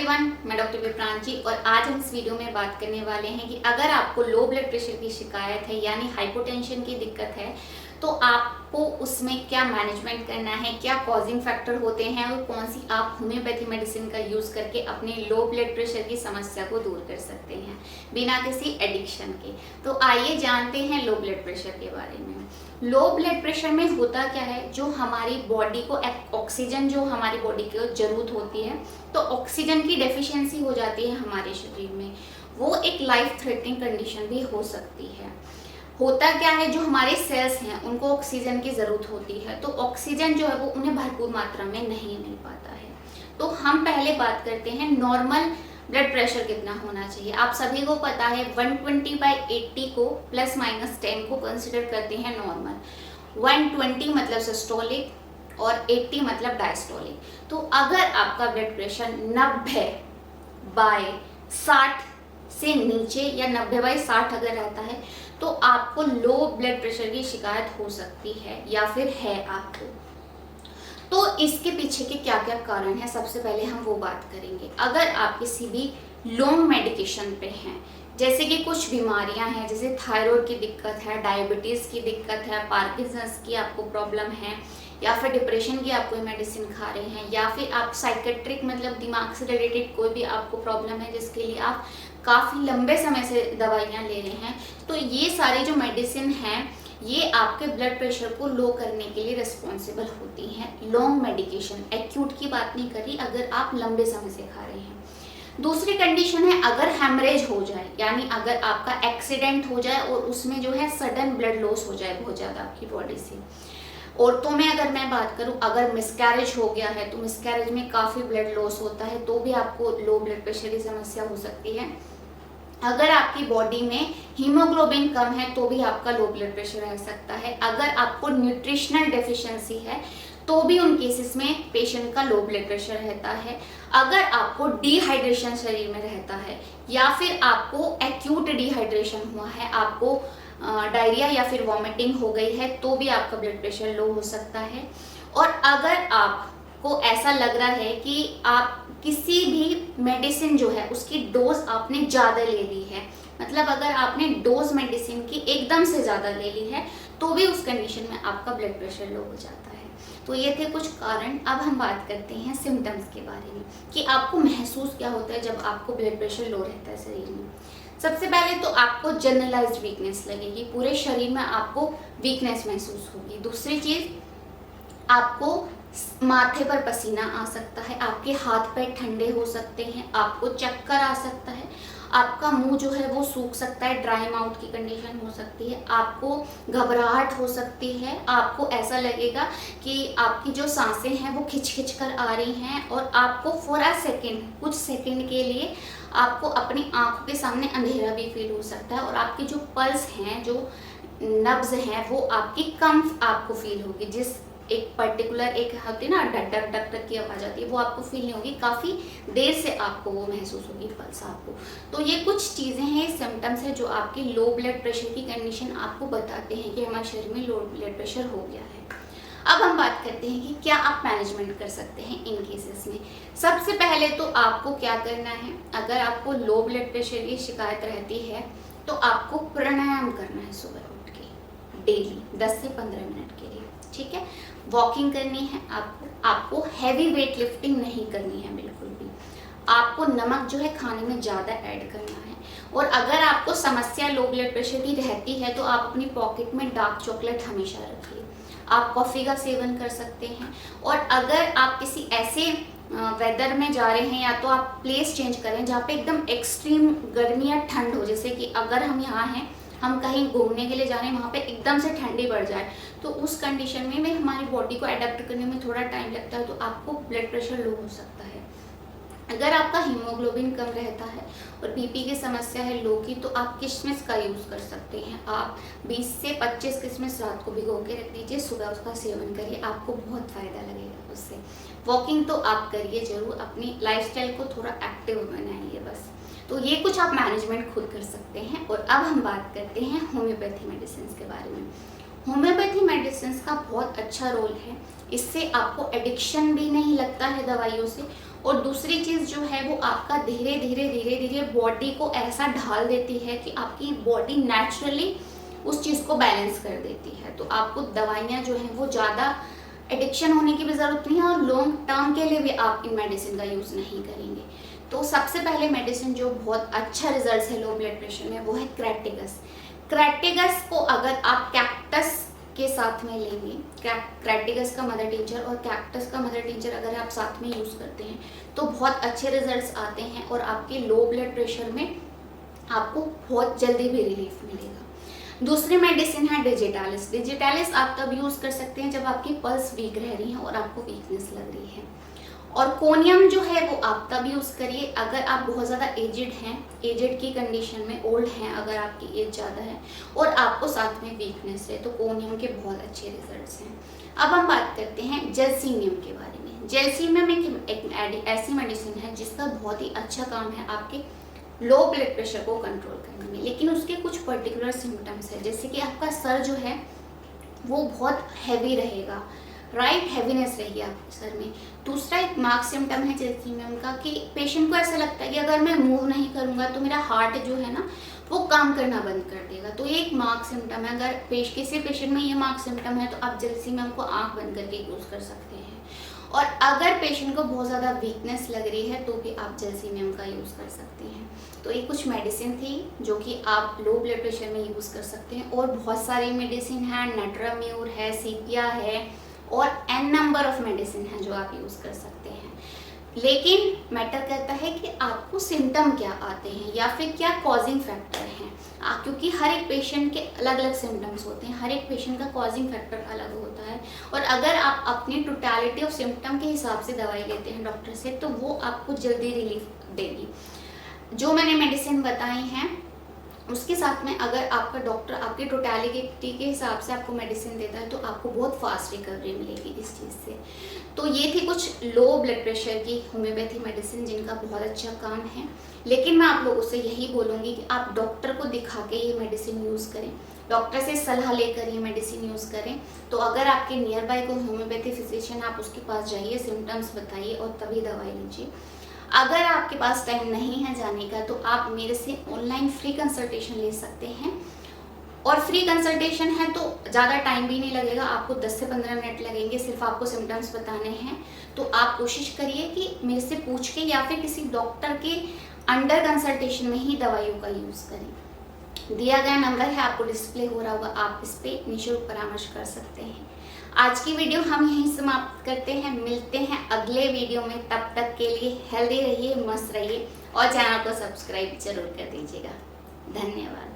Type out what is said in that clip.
Everyone, मैं doctor विप्रांची और आज हम इस वीडियो में बात करने वाले हैं कि अगर आपको लो ब्लड प्रेशर की शिकायत है यानी हाइपोटेंशन की दिक्कत है तो आपको उसमें क्या मैनेजमेंट करना है, क्या कॉजिंग फैक्टर होते हैं और कौन सी आप होम्योपैथी मेडिसिन का यूज़ करके अपने लो ब्लड प्रेशर की समस्या को दूर कर सकते हैं बिना किसी एडिक्शन के। तो आइए जानते हैं लो ब्लड प्रेशर के बारे में। लो ब्लड प्रेशर में होता क्या है, जो हमारी बॉडी को ऑक्सीजन जो हमारी बॉडी को जरूरत होती है तो ऑक्सीजन की डेफिशिएंसी हो जाती है हमारे शरीर में। वो एक लाइफ थ्रेटनिंग कंडीशन भी हो सकती है। होता क्या है, जो हमारे सेल्स हैं उनको ऑक्सीजन की ज़रूरत होती है तो ऑक्सीजन जो है वो उन्हें भरपूर मात्रा में नहीं मिल पाता है। तो हम पहले बात करते हैं नॉर्मल ब्लड प्रेशर कितना होना चाहिए। आप सभी को पता है 120/80 को ±10 को कंसिडर करते हैं नॉर्मल। 120 मतलब सिस्टोलिक और 80 मतलब डायस्टोलिक। तो अगर आपका ब्लड प्रेशर 90/60 से नीचे या 90/60 अगर रहता है तो आपको लो ब्लड प्रेशर की शिकायत हो सकती है या फिर है आपको। तो इसके पीछे के क्या क्या कारण है, सबसे पहले हम वो बात करेंगे। अगर आप किसी भी लॉन्ग मेडिकेशन पे हैं, जैसे कि कुछ बीमारियां हैं जैसे थायराइड की दिक्कत है, डायबिटीज़ की दिक्कत है, पार्किंसंस की आपको प्रॉब्लम है, या फिर डिप्रेशन की आप कोई मेडिसिन खा रहे हैं, या फिर आप साइकेट्रिक मतलब दिमाग से रिलेटेड कोई भी आपको प्रॉब्लम है जिसके लिए आप काफ़ी लंबे समय से दवाइयाँ ले रहे हैं, तो ये सारी जो मेडिसिन हैं ये आपके ब्लड प्रेशर को लो करने के लिए रिस्पॉन्सिबल होती हैं। लॉन्ग मेडिकेशन, एक्यूट की बात नहीं कर रही, अगर आप लंबे समय से खा रहे हैं। दूसरी कंडीशन है अगर हेमरेज हो जाए, यानी अगर आपका एक्सीडेंट हो जाए और उसमें जो है सडन ब्लड लॉस हो जाए बहुत ज़्यादा आपकी बॉडी से। औरतों में अगर मैं बात करूं, अगर मिसकैरेज हो गया है तो मिसकैरेज में काफ़ी ब्लड लॉस होता है तो भी आपको लो ब्लड प्रेशर की समस्या हो सकती है। अगर आपकी बॉडी में हीमोग्लोबिन कम है तो भी आपका लो ब्लड प्रेशर रह सकता है। अगर आपको न्यूट्रिशनल डेफिशिएंसी है तो भी उन केसेस में पेशेंट का लो ब्लड प्रेशर रहता है। अगर आपको डिहाइड्रेशन शरीर में रहता है या फिर आपको एक्यूट डिहाइड्रेशन हुआ है, आपको डायरिया या फिर वॉमिटिंग हो गई है तो भी आपका ब्लड प्रेशर लो हो सकता है। और अगर आपको ऐसा लग रहा है कि आप किसी भी मेडिसिन जो है उसकी डोज आपने ज़्यादा ले ली है, मतलब अगर आपने डोज मेडिसिन की एकदम से ज़्यादा ले ली है तो भी उस कंडीशन में आपका ब्लड प्रेशर लो हो जाता है। तो ये थे कुछ कारण। अब हम बात करते हैं सिम्टम्स के बारे में कि आपको महसूस क्या होता है जब आपको ब्लड प्रेशर लो रहता है शरीर में। सबसे पहले तो आपको जनरलाइज्ड वीकनेस लगेगी, पूरे शरीर में आपको वीकनेस महसूस होगी। दूसरी चीज़, आपको माथे पर पसीना आ सकता है, आपके हाथ पैर ठंडे हो सकते हैं, आपको चक्कर आ सकता है, आपका मुंह जो है वो सूख सकता है, ड्राई माउथ की कंडीशन हो सकती है, आपको घबराहट हो सकती है, आपको ऐसा लगेगा कि आपकी जो सांसें हैं वो खिंच खिंच कर आ रही हैं और आपको फॉर अ सेकेंड, कुछ सेकेंड के लिए आपको अपनी आंखों के सामने अंधेरा भी फील हो सकता है और आपकी जो पल्स हैं, जो नब्ज हैं वो आपकी कम आपको फील होगी। जिस एक पर्टिकुलर एक होती है ना डक डक डक डक की आवाज़ आती है, वो आपको फील नहीं होगी, काफ़ी देर से आपको वो महसूस होगी पल्स आपको। तो ये कुछ चीज़ें हैं, सिम्टम्स हैं जो आपकी लो ब्लड प्रेशर की कंडीशन आपको बताते हैं कि हमारे शरीर में लो ब्लड प्रेशर हो गया है। अब हम बात करते हैं कि क्या आप मैनेजमेंट कर सकते हैं इन केसेस में। सबसे पहले तो आपको क्या करना है, अगर आपको लो ब्लड प्रेशर की शिकायत रहती है तो आपको प्राणायाम करना है सुबह उठ के डेली 10 से 15 मिनट के लिए, ठीक है। वॉकिंग करनी है आपको हैवी वेट लिफ्टिंग नहीं करनी है बिल्कुल भी। आपको नमक जो है खाने में ज़्यादा ऐड करना है। और अगर आपको समस्या लो ब्लड प्रेशर की रहती है तो आप अपनी पॉकेट में डार्क चॉकलेट हमेशा रखिए। आप कॉफ़ी का सेवन कर सकते हैं। और अगर आप किसी ऐसे वेदर में जा रहे हैं या तो आप प्लेस चेंज करें जहाँ पे एकदम एक्सट्रीम गर्मी या ठंड हो, जैसे कि अगर हम यहाँ हैं, हम कहीं घूमने के लिए जा रहे हैं, वहाँ पे एकदम से ठंडी बढ़ जाए तो उस कंडीशन में भी हमारी बॉडी को अडेप्ट करने में थोड़ा टाइम लगता है तो आपको ब्लड प्रेशर लो हो सकता है। अगर आपका हीमोग्लोबिन कम रहता है और बीपी की समस्या है लो की, तो आप किशमिश का यूज़ कर सकते हैं। आप 20 से 25 किशमिश रात को भिगो के रख दीजिए, सुबह उसका सेवन करिए, आपको बहुत फ़ायदा लगेगा उससे। वॉकिंग तो आप करिए ज़रूर, अपनी लाइफस्टाइल को थोड़ा एक्टिव बनाइए बस। तो ये कुछ आप मैनेजमेंट खुद कर सकते हैं। और अब हम बात करते हैं होम्योपैथी मेडिसिन के बारे में। होम्योपैथी मेडिसिन का बहुत अच्छा रोल है, इससे आपको एडिक्शन भी नहीं लगता है दवाइयों से और दूसरी चीज़ जो है वो आपका धीरे धीरे बॉडी को ऐसा ढाल देती है कि आपकी बॉडी नेचुरली उस चीज़ को बैलेंस कर देती है। तो आपको दवाइयाँ जो हैं वो ज़्यादा एडिक्शन होने की भी ज़रूरत नहीं है और लॉन्ग टर्म के लिए भी आप इन मेडिसिन का यूज़ नहीं करेंगे। तो सबसे पहले मेडिसिन जो बहुत अच्छा रिजल्ट है लो ब्लड प्रेशर में वो है क्रैटिगस। क्रैटिगस को अगर आप कैक्टस के साथ में लेंगे, क्रैटिगस का मदर टिंचर और कैक्टस का मदर टिंचर अगर आप साथ में यूज़ करते हैं तो बहुत अच्छे रिजल्ट्स आते हैं और आपके लो ब्लड प्रेशर में आपको बहुत जल्दी भी रिलीफ मिलेगा। दूसरी मेडिसिन है डिजिटालिस। डिजिटालिस आप तब यूज़ कर सकते हैं जब आपकी पल्स वीक रह रही है और आपको वीकनेस लग रही है। और कोनियम जो है वो आप तब यूज़ करिए अगर आप बहुत ज़्यादा एजिड हैं, एजिड की कंडीशन में, ओल्ड हैं, अगर आपकी एज ज़्यादा है और आपको साथ में वीकनेस है तो कोनियम के बहुत अच्छे रिजल्ट्स हैं। अब हम बात करते हैं जेलसीनियम के बारे में। जेलसीनियम एक ऐसी मेडिसिन है जिसका बहुत ही अच्छा काम है आपके लो ब्लड प्रेशर को कंट्रोल करने में, लेकिन उसके कुछ पर्टिकुलर सिम्टम्स है, जैसे कि आपका सर जो है वो बहुत हैवी रहेगा, राइट, हैवीनेस रहेगी आपके सर में। दूसरा एक मार्क सिम्टम है जेलसीनियम का कि पेशेंट को ऐसा लगता है कि अगर मैं मूव नहीं करूँगा तो मेरा हार्ट जो है ना वो काम करना बंद कर देगा। तो ये एक मार्क सिम्टम है। अगर किसी पेशेंट में ये मार्क सिम्टम है तो आप जेलसीनियम को आँख बंद करके यूज़ कर सकते हैं। और अगर पेशेंट को बहुत ज़्यादा वीकनेस लग रही है तो भी आप जेलसीनियम का यूज़ कर सकते हैं। तो ये कुछ मेडिसिन थी जो कि आप लो ब्लड प्रेशर में यूज़ कर सकते हैं। और बहुत सारी मेडिसिन है, नट्राम्यूर है, सीपिया है और n नंबर ऑफ मेडिसिन है जो आप यूज़ कर सकते हैं। लेकिन मैटर करता है कि आपको सिम्टम क्या आते हैं या फिर क्या कॉजिंग फैक्टर हैं, क्योंकि हर एक पेशेंट के अलग अलग सिम्टम्स होते हैं, हर एक पेशेंट का कॉजिंग फैक्टर अलग होता है। और अगर आप अपनी टोटलिटी ऑफ सिम्टम के हिसाब से दवाई लेते हैं डॉक्टर से तो वो आपको जल्दी रिलीफ देगी। जो मैंने मेडिसिन बताई हैं उसके साथ में अगर आपका डॉक्टर आपकी टोटलिटी के हिसाब से आपको मेडिसिन देता है तो आपको बहुत फास्ट रिकवरी मिलेगी इस चीज़ से। तो ये थी कुछ लो ब्लड प्रेशर की होम्योपैथी मेडिसिन जिनका बहुत अच्छा काम है। लेकिन मैं आप लोगों से यही बोलूँगी कि आप डॉक्टर को दिखा के ये मेडिसिन यूज़ करें, डॉक्टर से सलाह लेकर ये मेडिसिन यूज़ करें। तो अगर आपके नियर बाय कोई होम्योपैथी फिजिशियन आप उसके पास जाइए, सिम्टम्स बताइए और तभी दवाई लीजिए। अगर आपके पास टाइम नहीं है जाने का तो आप मेरे से ऑनलाइन फ्री कंसल्टेशन ले सकते हैं। और फ्री कंसल्टेशन है तो ज़्यादा टाइम भी नहीं लगेगा, आपको 10 से 15 मिनट लगेंगे, सिर्फ आपको सिम्टम्स बताने हैं। तो आप कोशिश करिए कि मेरे से पूछ के या फिर किसी डॉक्टर के अंडर कंसल्टेशन में ही दवाइयों का यूज़ करें। दिया गया नंबर है आपको डिस्प्ले हो रहा होगा, आप इस पर निःशुल्क परामर्श कर सकते हैं। आज की वीडियो हम यहीं समाप्त करते हैं, मिलते हैं अगले वीडियो में। तब तक के लिए हेल्दी रहिए, मस्त रहिए और चैनल को सब्सक्राइब जरूर कर दीजिएगा। धन्यवाद।